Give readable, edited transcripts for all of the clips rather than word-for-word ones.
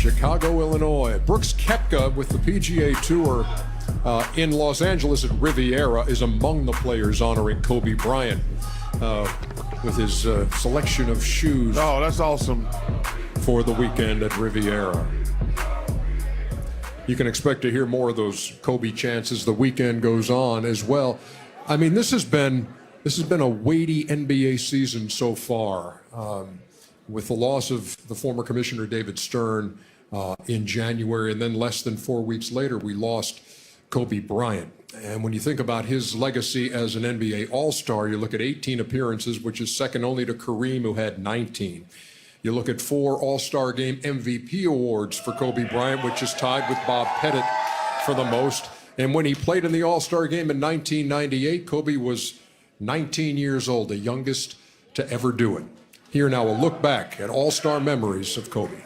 Chicago, Illinois. Brooks Koepka with the PGA Tour in Los Angeles at Riviera is among the players honoring Kobe Bryant with his selection of shoes. Oh, that's awesome. For the weekend at Riviera. You can expect to hear more of those Kobe chants as the weekend goes on as well. I mean, this has been a weighty NBA season so far. With the loss of the former commissioner David Stern in January, and then less than 4 weeks later, we lost Kobe Bryant. And when you think about his legacy as an NBA All-Star, you look at 18 appearances, which is second only to Kareem, who had 19. You look at 4 All-Star Game MVP awards for Kobe Bryant, which is tied with Bob Pettit for the most. And when he played in the All-Star Game in 1998, Kobe was 19 years old, the youngest to ever do it. Here now, a look back at All-Star memories of Kobe.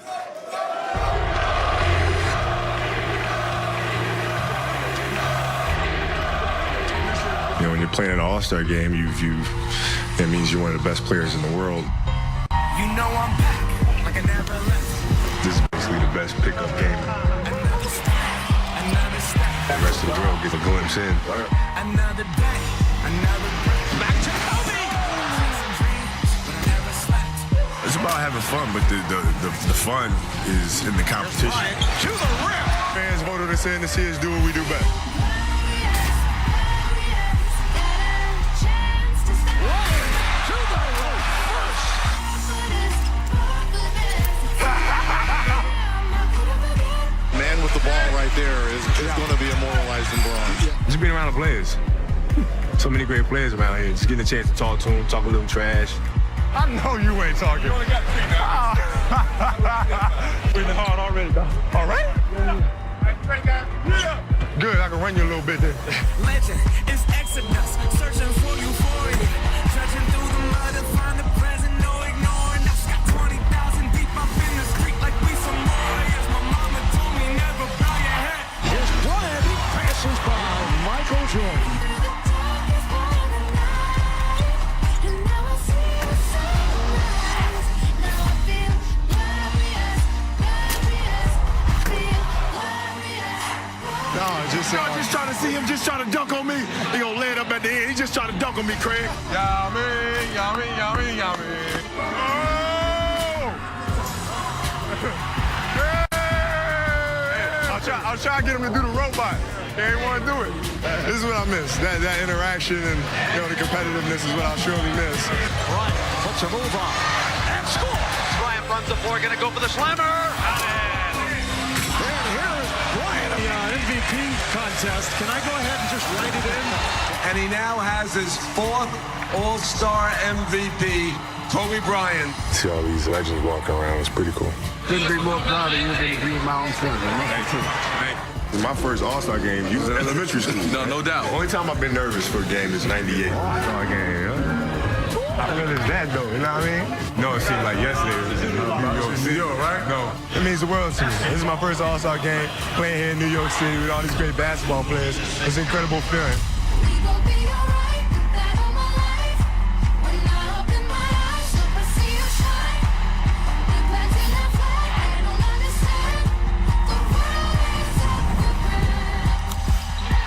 You know, when you're playing an All-Star game, that means you're one of the best players in the world. You know I'm back, like I never left. This is basically the best pickup game. Another step. The rest of the world gets a glimpse in. Another day, another breath. Back to Kobe! It's about having fun, but the fun is in the competition. To the rim! Fans voted us in to see us do what we do best. The ball right there is going to be immortalized in bronze. Just being around the players. So many great players around here. Just getting a chance to talk to them, talk a little trash. I know you ain't talking. You only got 3 now. Breathing hard already, though. All right? Yeah. Good, I can run you a little bit there. Legend is Exodus, searching for euphoria. Trudging through the mud to find the present, no ignoring. I got 20,000 deep up in the street like we some warriors. My mama told me never bow your head. Here's Bryant, he passes by Michael Jordan. Just trying to see him just trying to dunk on me. He gonna lay it up at the end. He just trying to dunk on me, Craig. Yummy, yummy, yummy, yummy. Oh! Hey! I'll try to get him to do the robot. He ain't want to do it. This is what I miss. That interaction and the competitiveness is what I'll surely miss. Bryant puts a move on and scores. Bryant runs the floor, gonna go for the slammer. MVP contest. Can I go ahead and just write it in? And he now has his 4th All-Star MVP, Kobe Bryant. See all these legends walking around. It's pretty cool. Couldn't be more proud of you than to be my own son. My first All-Star game, you was in elementary school. No doubt. Only time I've been nervous for a game is '98. All-Star game, huh? How good is that, though? You know what I mean? No, it seemed like yesterday it was in New York City. Right? No. It means the world to me. This is my first All-Star game playing here in New York City with all these great basketball players. It's an incredible feeling.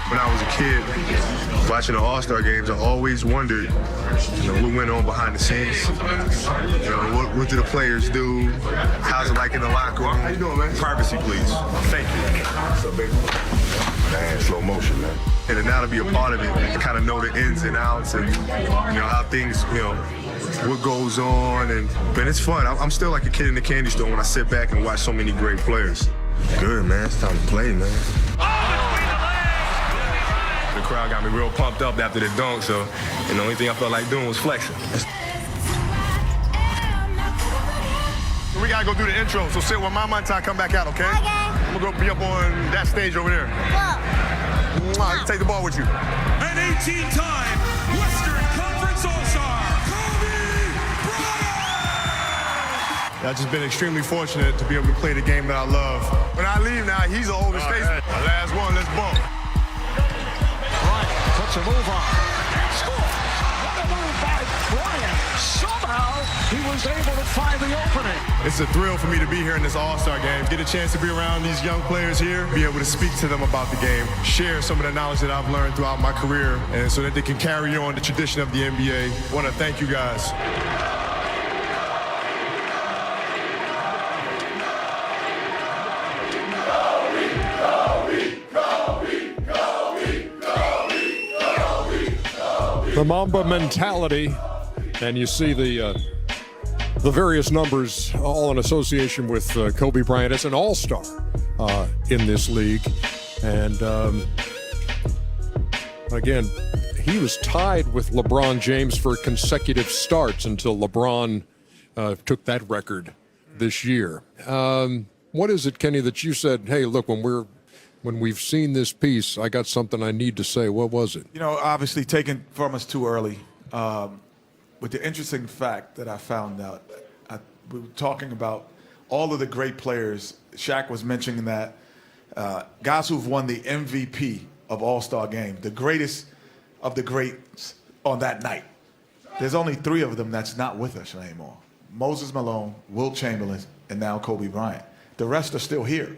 When I was a kid, watching the All-Star games, I always wondered, what went on behind the scenes. What do the players do? How's it like in the locker room? How you doing, man? Privacy, please. Thank you. What's up, baby? Man, slow motion, man. And then now to be a part of it, and kind of know the ins and outs and, how things, what goes on. But it's fun. I'm still like a kid in the candy store when I sit back and watch so many great players. Good, man. It's time to play, man. The crowd got me real pumped up after the dunk, and the only thing I felt like doing was flexing. We gotta go do the intro, so sit when my time come back out, okay? Okay. I'm gonna go be up on that stage over there. Cool. Take the ball with you. An 18-time Western Conference All-Star, Kobe Bryant! I've just been extremely fortunate to be able to play the game that I love. When I leave now, he's the oldest statesman. My last one, let's bump. Bryant puts a move on and scores. What a move by Bryant, somehow he was able to find the opening. It's a thrill for me to be here in this All-Star game, get a chance to be around these young players here, be able to speak to them about the game, share some of the knowledge that I've learned throughout my career, and so that they can carry on the tradition of the NBA. I want to thank you guys. The Mamba mentality, and you see the various numbers all in association with Kobe Bryant as an all-star in this league. And again, he was tied with LeBron James for consecutive starts until LeBron took that record this year. What is it, Kenny, that you said, hey, look, when we've seen this piece, I got something I need to say. What was it? You know, obviously taken from us too early. But the interesting fact that I found out, we were talking about all of the great players. Shaq was mentioning that guys who've won the MVP of All-Star Game, the greatest of the greats on that night. There's only 3 of them that's not with us anymore. Moses Malone, Wilt Chamberlain, and now Kobe Bryant. The rest are still here.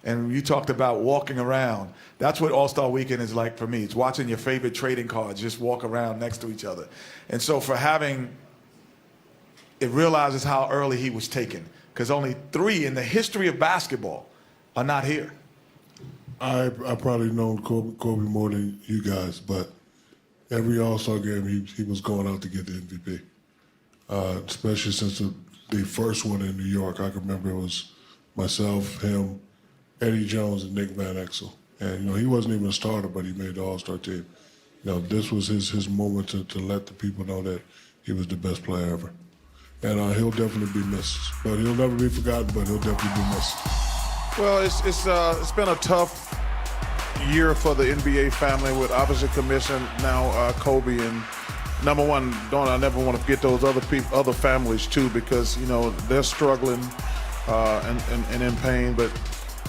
And you talked about walking around. That's what All-Star Weekend is like for me. It's watching your favorite trading cards just walk around next to each other. And so for having, it realizes how early he was taken, because only 3 in the history of basketball are not here. I probably known Kobe more than you guys, but every All-Star game he was going out to get the MVP. Especially since the first one in New York. I can remember it was myself, him, Eddie Jones, and Nick Van Exel. And, you know, he wasn't even a starter, but he made the All-Star team. You know, this was his moment to let the people know that he was the best player ever. And he'll definitely be missed. But he'll never be forgotten, but he'll definitely be missed. Well, it's been a tough year for the NBA family with obviously commission now Kobe, and number one, I never want to forget those other families too, because you know they're struggling and in pain. But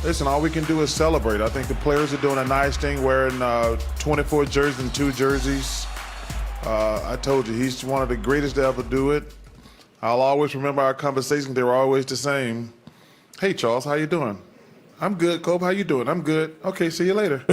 listen, all we can do is celebrate. I think the players are doing a nice thing, wearing 24 jerseys and 2 jerseys. I told you he's one of the greatest to ever do it. I'll always remember our conversations; they were always the same. Hey, Charles, how you doing? I'm good. Kobe, how you doing? I'm good. Okay, see you later.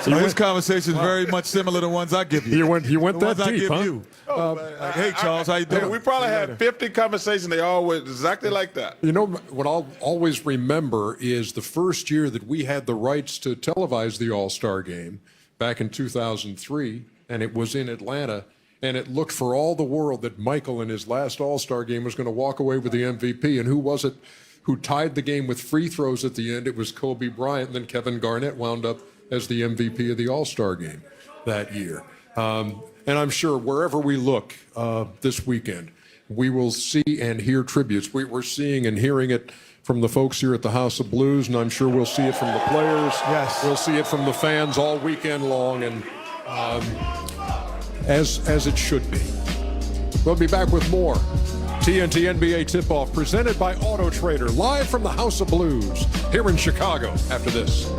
So his conversation is very much similar to the ones I give you. You went the that ones deep, I give huh? you. Like, hey, Charles, how you doing? We probably had 50 conversations. They always exactly like that. You know, what I'll always remember is the first year that we had the rights to televise the All-Star Game back in 2003, and it was in Atlanta, and it looked for all the world that Michael in his last All-Star Game was going to walk away with the MVP, and who was it who tied the game with free throws at the end? It was Kobe Bryant, and then Kevin Garnett wound up as the MVP of the All-Star Game that year. And I'm sure wherever we look this weekend, we will see and hear tributes. We're seeing and hearing it from the folks here at the House of Blues, and I'm sure we'll see it from the players. Yes. We'll see it from the fans all weekend long, and as it should be. We'll be back with more TNT NBA Tip-Off presented by Auto Trader, live from the House of Blues here in Chicago after this.